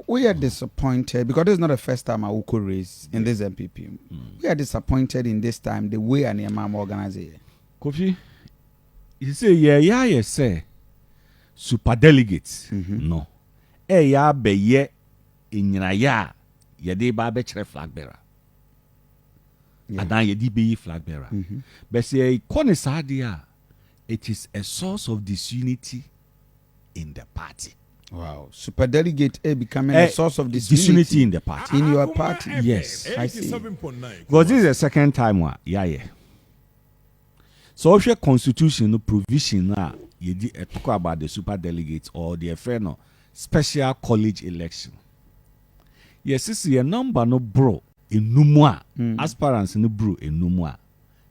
We are disappointed because this is not the first time I could raise in this NPP. We are disappointed in this time the way an imam organize it. Kofi, you say you say super delegates. No. Ya be ye inyina ya de ba be chere flag bearer. Adan ye di be flag bearer. But say it is a source of disunity in the party. Wow. Super delegate becoming a source of disunity in the party. In your party. Yes. I see. Because this is the second time So if your constitution provision you talk about the super delegates or the friend special college election. Yes, this is a number no bro in numwa. Aspirants no bro in numwa.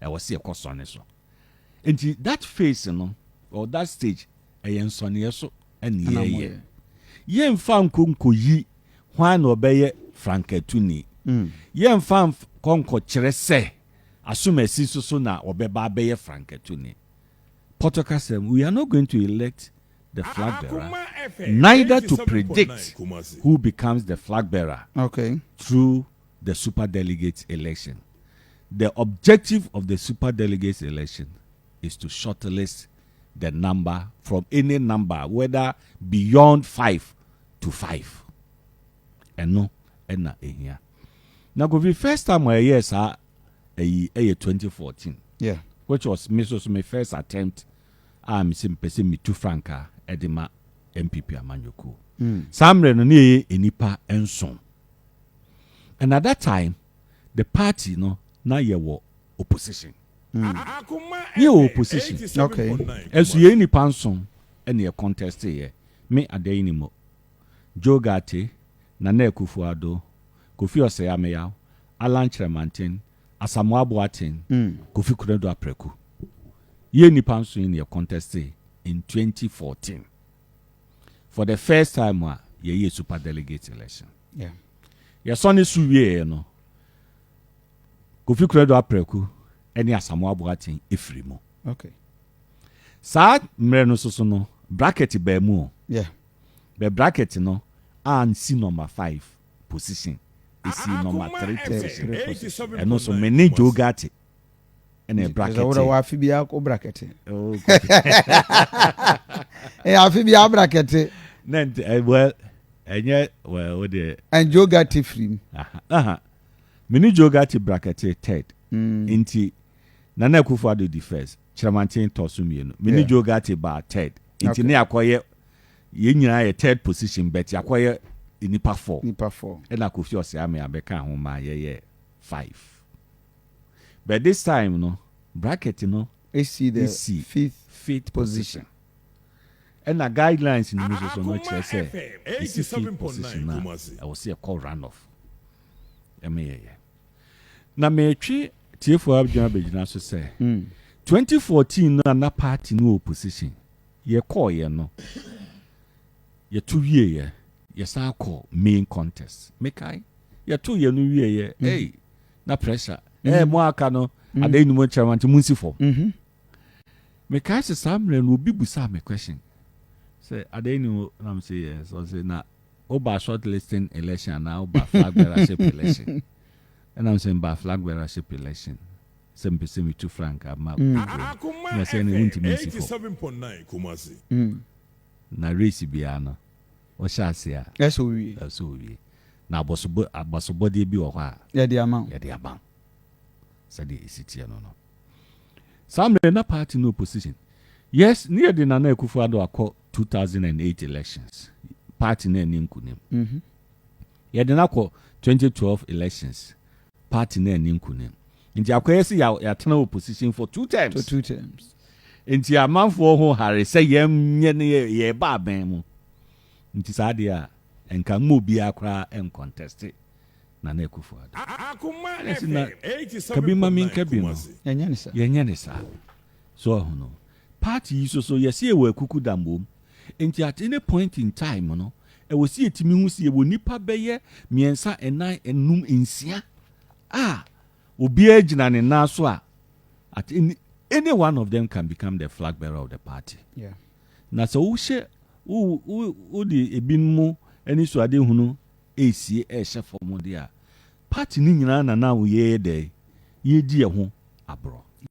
I was see a cost on this one. And that phase, or that stage, a yensonia so and ye. Yen fam kunko yi hwan obeye franketuni. Yen fam konko chere se asumesi so na obeba beye franketuni. Potoka said, we are not going to elect the flag bearer, neither to predict who becomes the flag bearer through the super delegates election. The objective of the super delegates election is to shortlist the number from any number, whether beyond 5 to 5. And no, and not here. Now, go be first time I hear 2014. Yeah. Which was my first attempt. I'm simply me to Franca Edema NPP Amanyoko. Samre no ne enipa enson. And at that time, the party na ye wo opposition. Ye opposition. Okay. As ye ni panson and ye contest here. Me Addai Nimoh, Joe Gate, Nana Akufo-Addo, Kofi Oseyameyaw, Alan Kyerematen, Asamoah Boateng, Kofi Kurendu-Apraku. Ye ni panson in ye contest in 2014. For the first time, ye super delegate election. Yeah. Ye sonny suye Kofi Kurendu-Apraku. Any Asamoah Boateng ifrimo. Okay. Sa mreno so no bracket be mu. Yeah. The bracket and see number 5 position. Is see number 3 position. And also many jogati. And a bracket. So what afibia ko bracket. Oh. Afibia bracket. Well, and yet what the and jogati free. Many jogati bracket third. Inti Nana Akufo-Addo the first, Kyerematen Tosumienu. Mini Jogati ba third. Inti ne akoye ye nyina ye third position, but akoye nipa 4. Nipa 4. And Kofi Oseyameyaw abeka ho ma ye 5. But this time bracket AC the fifth position. And the guidelines in the news so much say it's 5th position now. I will see a call runoff. Na me TFO Abjana Bejina so say 2014 na party no opposition ye call ye ye 2 year ye sa call main contest make I ye 2 year no ye hey na pressure mo aka no Addai Nimoh chairman to munsi for make I say samre no obi busa me question say Addai Nimoh na me say yes so say na oba shortlisting election na oba flag bearership election. And I'm saying by flag bearership election. Some me too frank. I'm saying 87.9 Kumasi. Na race biano. O shall say. That's who we. Now body be or yeah, the amount. Yeah, the amount. Said the city no. Some na party no position. Yes, near the Nana Akufo-Addo 2008 elections. Party name kunim. Yeah, the 2012 elections. Party name kunim. Inti akwesi ya tena opposition for 2 terms. For 2 terms. Inti amanfo ho hare say ye ba ben mu. Inti sadia enka mu bi akra en contest na na Akufo-Addo. Akoma kabima minka bi no. Yenya ni sa. So no. Party so yes ye we kuku dambom. Inti at any point in time no. E wo si etimi hu si e wo nipa beye miensa enan enum ensia. Obi ejina ne na so a at any one of them can become the flag bearer of the party. Yeah. Na so wo she wo di ebinmu any so ade hunu AC chef for Modia. Party ni nyina na na wo ye dey. Ye di ho abro.